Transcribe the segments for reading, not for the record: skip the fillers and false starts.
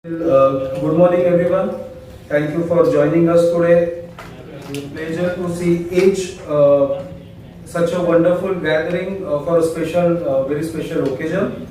Good morning, everyone. Thank you for joining us today. It's a pleasure to see each such a wonderful gathering for a very special occasion.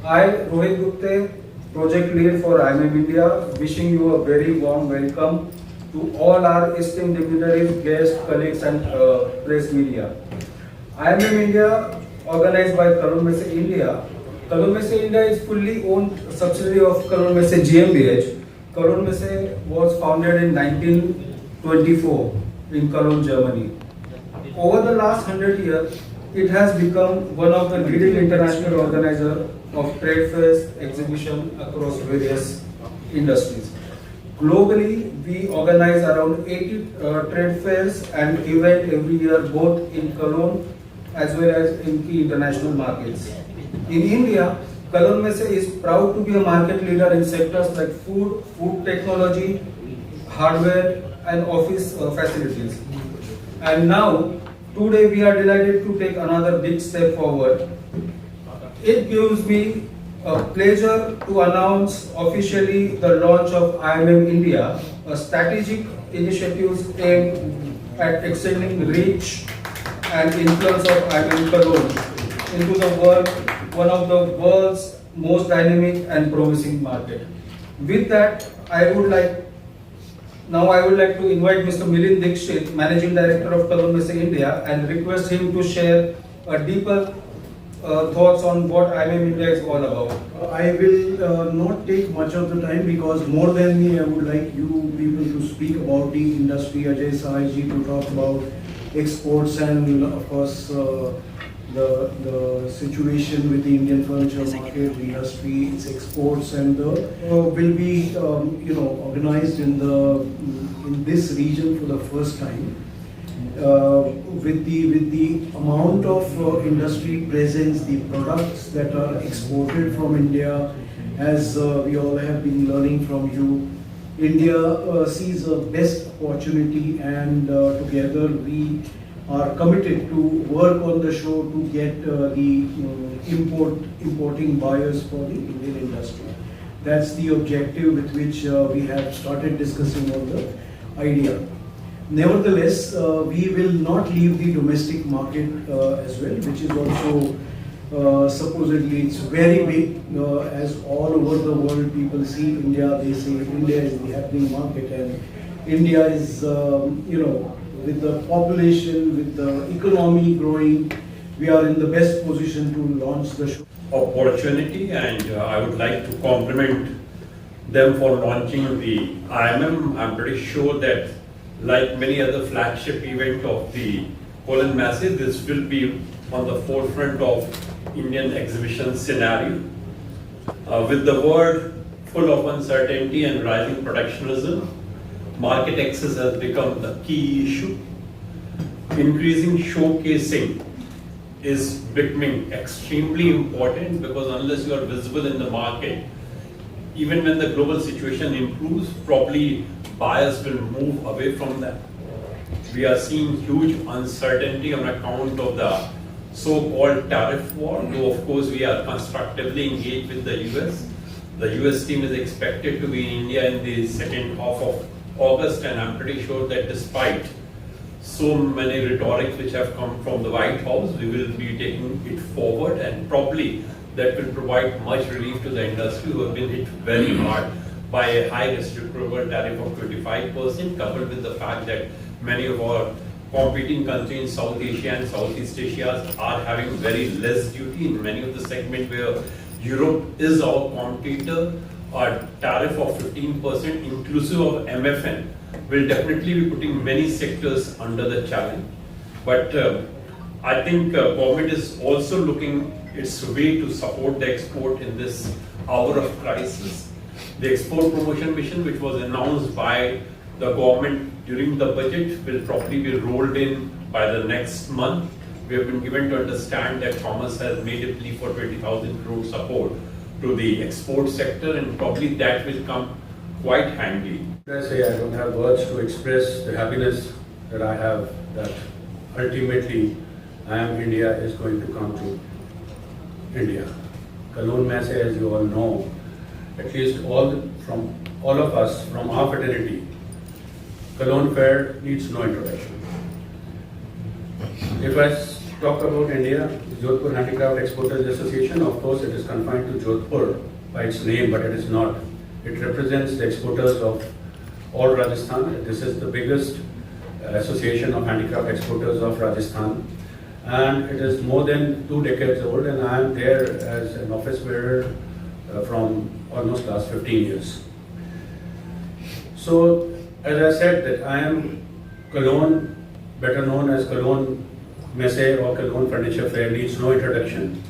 I, Rohit Gupte, project lead for IMM India, wishing you a very warm welcome to all our esteemed dignitaries, guests, colleagues, and press media. IMM India, organized by Karun Mehta India. Karun Mehta India is fully owned subsidiary of Karun Mehta GmbH. Karun Mehta was founded in 1924 in Cologne, Germany. Over the last 100 years, it has become one of the leading international organizers of trade fairs, exhibitions across various industries. Globally, we organize around 80 trade fairs and events every year, both in Cologne as well as in key international markets. In India, Karun Mehta is proud to be a market leader in sectors like food, food technology, hardware, and office facilities. And now, today we are delighted to take another big step forward. It gives me a pleasure to announce officially the launch of IMM India, a strategic initiative aimed at extending reach and influence of IMM Cologne into the world, one of the world's most dynamic and promising market. With that, I would like to invite Mr. Milind Dixit, Managing Director of Karun Mehta India, and request him to share a deeper thoughts on what IMM India is all about. I will not take much of the time because more than me, I would like you people to speak about the industry. Ajay Sahaji to talk about exports and of course the situation with the Indian furniture market, the industry, its exports, and will be organized in this region for the first time. With the amount of industry presence, the products that are exported from India, as we all have been learning from you, India sees a best opportunity, and together we are committed to work on the show to get the importing buyers for the Indian industry. That's the objective with which we have started discussing on the idea. Nevertheless, we will not leave the domestic market as well, which is also supposedly it's very big. As all over the world people see India, they say India is the happening market, and India is with the population, with the economy growing, we are in the best position to launch the show. Opportunity, and I would like to compliment them for launching the IMM. I'm pretty sure that, like many other flagship event of the Karun Mehta, this will be on the forefront of Indian exhibition scenario. With the world full of uncertainty and rising protectionism, market access has become the key issue. Increasing showcasing is becoming extremely important, because unless you are visible in the market, even when the global situation improves, probably buyers will move away from that. We are seeing huge uncertainty on account of the so-called tariff war, though of course we are constructively engaged with the US. The US team is expected to be in India in the second half of August, and I'm pretty sure that despite so many rhetoric which have come from the White House, we will be taking it forward, and probably that will provide much relief to the industry who have been hit very hard by a high reciprocal tariff of 25%, coupled with the fact that many of our competing countries in South Asia and Southeast Asia are having very less duty in many of the segments where Europe is our competitor. A tariff of 15% inclusive of MFN will definitely be putting many sectors under the challenge. But I think government is also looking its way to support the export in this hour of crisis. The export promotion mission, which was announced by the government during the budget, will probably be rolled in by the next month. We have been given to understand that Thomas has made a plea for 20,000 crore support to the export sector, and probably that will come quite handy. I say I don't have words to express the happiness that I have, that ultimately IMM India is going to come to India. Karun Mehta, as you all know, at least all from all of us, from our fraternity, Cologne Fair needs no introduction. If I talk about India, Jodhpur Handicraft Exporters Association, of course it is confined to Jodhpur by its name, but it is not. It represents the exporters of all Rajasthan. This is the biggest association of handicraft exporters of Rajasthan. And it is more than 2 decades old, and I am there as an office bearer from almost last 15 years. So, as I said, that I am Cologne, better known as Cologne Messe or Cologne Furniture Fair, needs no introduction.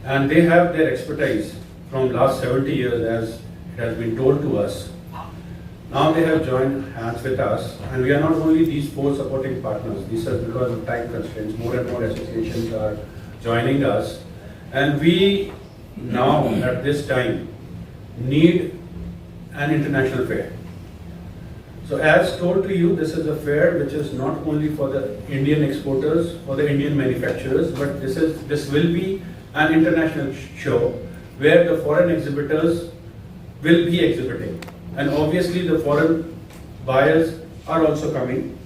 And they have their expertise from last 70 years, as it has been told to us. Now they have joined hands with us, and we are not only these 4 supporting partners. These are because of time constraints. More and more associations are joining us, and we now at this time need an international fair. So as told to you, this is a fair which is not only for the Indian exporters or the Indian manufacturers, but this will be an international show where the foreign exhibitors will be exhibiting. And obviously the foreign buyers are also coming.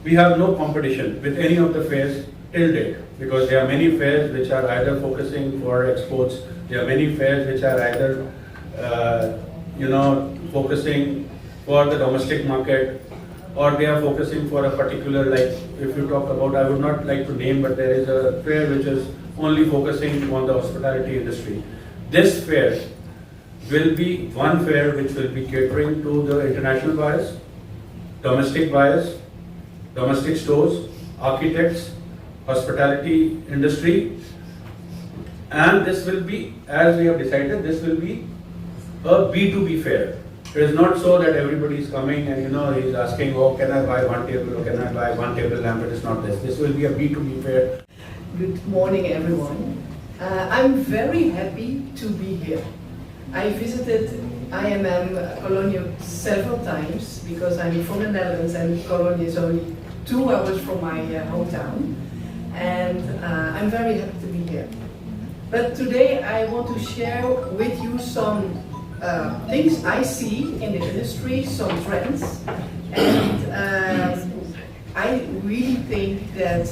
We have no competition with any of the fairs till date, because there are many fairs which are either focusing for exports, there are many fairs which are either focusing for the domestic market, or they are focusing for a particular, like if you talk about, I would not like to name, but there is a fair which is only focusing on the hospitality industry. This fair will be one fair which will be catering to the international buyers, domestic stores, architects, hospitality industry, and this will be, as we have decided, this will be a B2B fair. It is not so that everybody is coming and he is asking, oh, can I buy one table or can I buy one table lamp? It is not this. This will be a B2B fair. Good morning, everyone. I'm very happy to be here. I visited IMM Cologne several times because I'm from the Netherlands and Cologne is only 2 hours from my hometown. And I'm very happy to be here. But today I want to share with you some things I see in the industry, some trends. And I really think that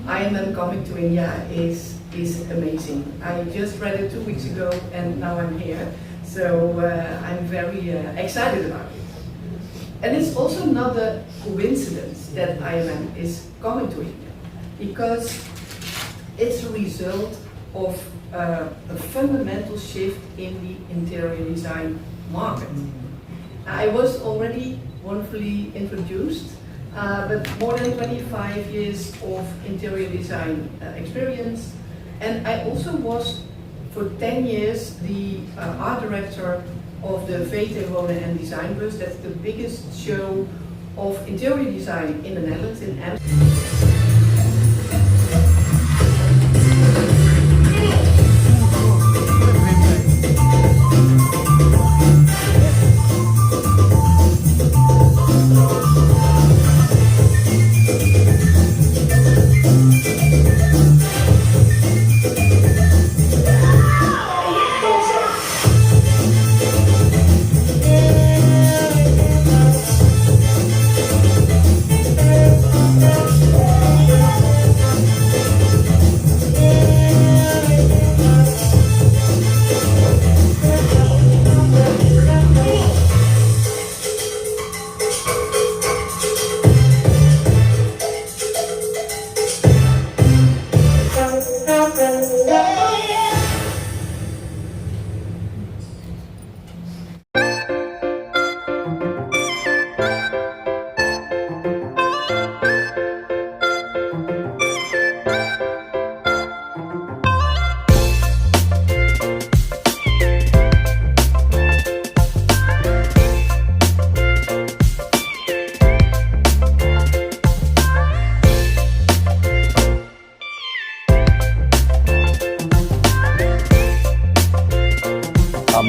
IMM coming to India is amazing. I just read it 2 weeks ago and now I'm here. So I'm very excited about it. And it's also not a coincidence that IMM is coming to India, because it's a result of a fundamental shift in the interior design market. I was already wonderfully introduced, but more than 25 years of interior design experience, and I also was for 10 years the art director of the VT Wonen en Design Bus. That's the biggest show of interior design in the Netherlands, in Amsterdam.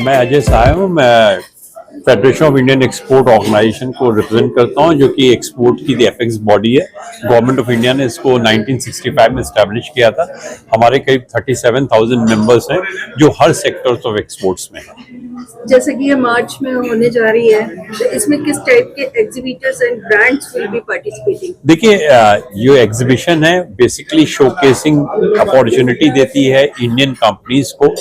मैं अजय साय हूँ। मैं federation of Indian export organisation को represent करता हूं, जो कि export की apex body है। गवर्नमेंट ऑफ इंडिया ने इसको 1965 में एस्टैब्लिश किया था। हमारे करीब 37,000 मेंबर्स हैं जो हर सेक्टर्स ऑफ एक्सपोर्ट्स में हैं। जैसे कि ये मार्च में होने जा रही है, तो इसमें किस टाइप के exhibitors and brands will be participating? देखिए, जो एग्जीबिशन है बेसिकली शोकेसिंग अपॉर्चुनिटी देती है इंडियन कंपनीज को।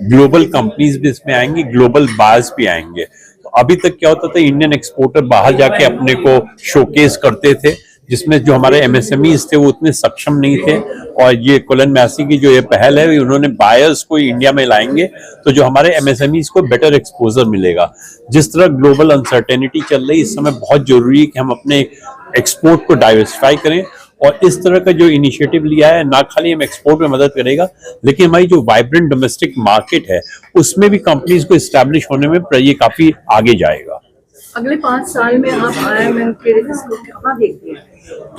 ग्लोबल कंपनीज भी इसमें आएंगी, ग्लोबल बायर्स भी आएंगे। तो अभी तक क्या होता था, इंडियन एक्सपोर्टर बाहर जाके अपने को शोकेस करते थे, जिसमें जो हमारे एमएसएमईज थे वो उतने सक्षम नहीं थे। और ये कुलन मैसी की जो ये पहल है, उन्होंने बायर्स को इंडिया में लाएंगे, तो जो हमारे एमएसएमईज को बेटर एक्सपोजर मिलेगा। जिस तरह ग्लोबल अनसर्टेनिटी चल रही है, इस समय बहुत जरूरी है कि हम अपने एक्सपोर्ट को डाइवर्सिफाई करें। और इस तरह का जो इनिशिएटिव लिया है, ना खाली हम एक्सपोर्ट में मदद करेगा, लेकिन हमारी जो वाइब्रेंट डोमेस्टिक मार्केट है उसमें भी कंपनीज को एस्टैब्लिश होने में ये काफी आगे जाएगा। अगले 5 साल में आप IMM के इसको कहाँ देखते हैं?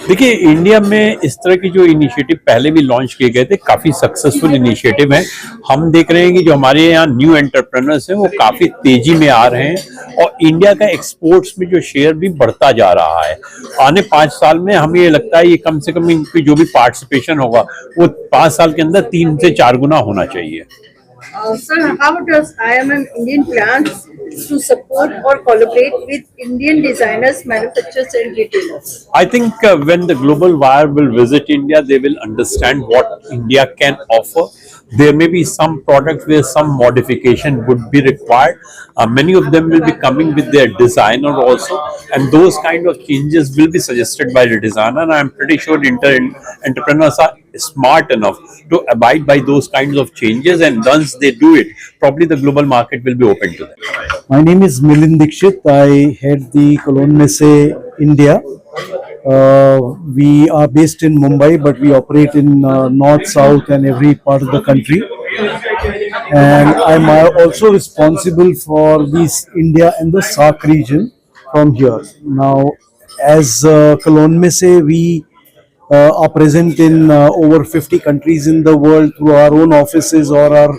देखिए, इंडिया में इस तरह की जो इनिशिएटिव पहले भी लॉन्च किए गए थे, काफी सक्सेसफुल इनिशिएटिव हैं। हम देख रहे हैं कि जो हमारे यहाँ न्यू एंटरप्रेन्योर्स हैं वो काफी तेजी में आ रहे हैं और इंडिया का एक्सपोर्ट्स में जो शेयर भी बढ़ता जा रहा है। आने 5 साल में हमें ये लगता है ये कम से कम इनकी जो भी पार्टिसिपेशन होगा वो 5 साल के अंदर 3 से 4 गुना होना चाहिए। Sir, how does IMM Indian plans to support or collaborate with Indian designers, manufacturers and retailers? I think when the global buyer will visit India, they will understand what India can offer. There may be some products where some modification would be required. Many of them will be coming with their designer also, and those kind of changes will be suggested by the designer. And I'm pretty sure entrepreneurs are smart enough to abide by those kinds of changes, and once they do it, probably the global market will be open to them. My name is Milind Dikshit. I head the Cologne Messe India. We are based in Mumbai, but we operate in north, south, and every part of the country. And I'm also responsible for this India and the SAARC region from here. Now, as Cologne Messe, we are present in over 50 countries in the world through our own offices or our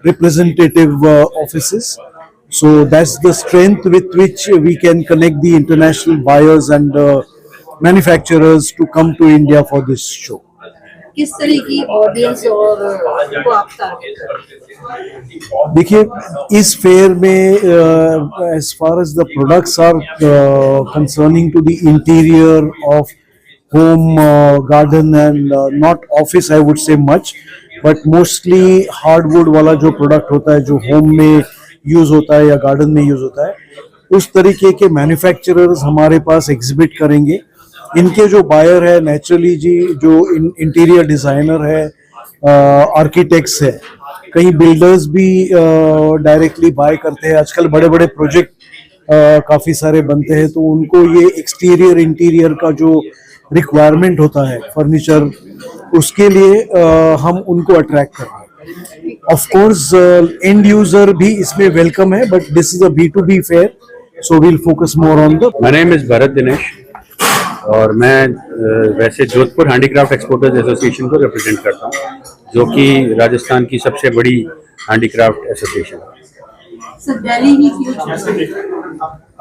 representative offices. So that's the strength with which we can connect the international buyers and manufacturers to come to India for this show. किस तरह की audience और को आप target करते हैं? देखिए, इस फेयर में as far as the products are concerning to the interior of home, garden and not office, I would say much, but mostly hardwood वाला जो प्रोडक्ट होता है, जो होम में यूज होता है या गार्डन में यूज होता है, उस तरीके के मैन्युफैक्चरर्स हमारे पास एग्जिबिट करेंगे। इनके जो बायर है नेचुरली जी, जो इंटीरियर डिजाइनर है, आर्किटेक्ट्स है, कई बिल्डर्स भी डायरेक्टली बाय करते हैं। आजकल बड़े बड़े प्रोजेक्ट काफी सारे बनते हैं, तो उनको ये एक्सटीरियर इंटीरियर का जो रिक्वायरमेंट होता है फर्नीचर, उसके लिए हम उनको अट्रैक्ट कर रहे हैं। ऑफ कोर्स एंड यूजर भी इसमें वेलकम है, but this is a B2B fair, so we'll focus more on the. My name is Bharat Dinesh और मैं वैसे जोधपुर हैंडीक्राफ्ट एक्सपोर्टर्स एसोसिएशन को रिप्रेजेंट करता हूँ, जो कि राजस्थान की सबसे बड़ी हैंडीक्राफ्ट एसोसिएशन है।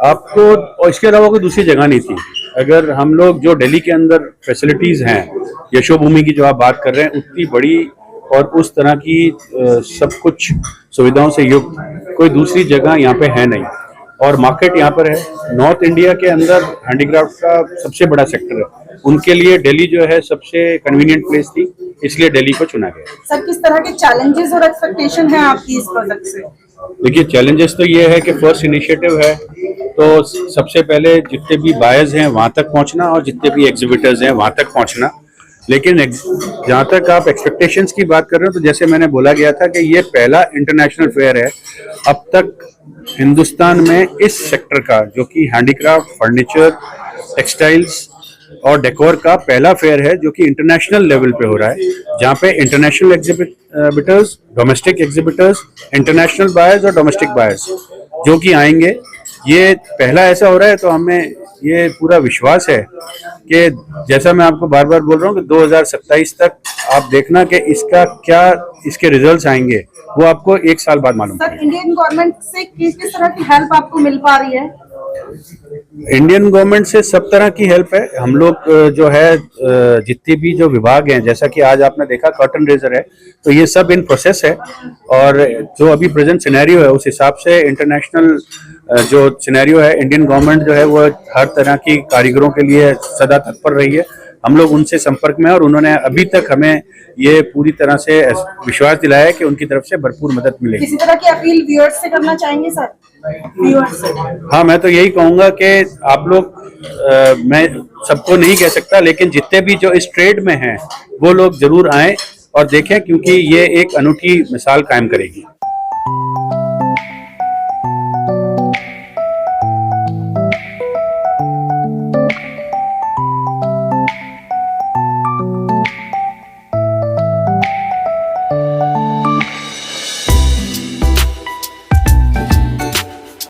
आपको और इसके अलावा कोई दूसरी जगह नहीं थी। अगर हम लोग जो दिल्ली के अंदर फैसिलिटीज हैं, यशोभूमि की जो आप बात कर रहे हैं, उतनी बड़ी और उस तरह की सब कुछ सुविधाओं से युक्त कोई दूसरी जगह यहाँ पे है नहीं। और मार्केट यहाँ पर है। नॉर्थ इंडिया के अंदर हैंडीक्राफ्ट का सबसे बड़ा सेक्टर है, उनके लिए दिल्ली जो है सबसे कन्वीनियंट प्लेस थी, इसलिए दिल्ली को चुना गया। सर, किस तरह के चैलेंजेस और एक्सपेक्टेशन है आपकी इस प्रोजेक्ट से? देखिए, चैलेंजेस तो ये है कि फर्स्ट इनिशिएटिव है, तो सबसे पहले जितने भी बायर्स हैं वहाँ तक पहुँचना और जितने भी एग्जिबिटर्स हैं वहाँ तक पहुँचना। लेकिन जहाँ तक आप एक्सपेक्टेशंस की बात कर रहे हो, तो जैसे मैंने बोला गया था कि ये पहला इंटरनेशनल फेयर है अब तक हिंदुस्तान में इस सेक्टर का, जो कि हैंडीक्राफ्ट, फर्नीचर, टेक्सटाइल्स और डेकोर का पहला फेयर है, जो कि इंटरनेशनल लेवल पे हो रहा है, जहाँ पे international exhibitors, domestic exhibitors, international buyers और डोमेस्टिक बायर्स जो कि आएंगे। ये पहला ऐसा हो रहा है, तो हमें ये पूरा विश्वास है कि जैसा मैं आपको बार बार बोल रहा हूँ कि 2027 तक आप देखना कि इसका क्या इसके रिजल्ट्स आएंगे, वो आपको 1 साल बाद मालूम सर, पड़ेगा। इंडियन गवर्नमेंट से किस किस तरह की हेल्प आपको मिल पा रही है? इंडियन गवर्नमेंट से सब तरह की हेल्प है। हम लोग जो है जितने भी जो विभाग हैं, जैसा कि आज आपने देखा कर्टन रेजर है, तो ये सब इन प्रोसेस है। और जो अभी प्रेजेंट सिनेरियो है उस हिसाब से इंटरनेशनल जो सिनेरियो है, इंडियन गवर्नमेंट जो है वो हर तरह की कारीगरों के लिए सदा तत्पर रही है। हम लोग उनसे संपर्क में हैं और उन्होंने अभी तक हमें ये पूरी तरह से विश्वास दिलाया है कि उनकी तरफ से भरपूर मदद मिलेगी। किसी तरह की अपील व्यूअर्स से करना चाहेंगे सर? व्यूअर्स से? हाँ, मैं तो यही कहूंगा कि आप लोग मैं सबको नहीं कह सकता, लेकिन जितने भी जो इस ट्रेड में हैं वो लोग जरूर आएं और देखें, क्योंकि ये एक अनूठी मिसाल कायम करेगी।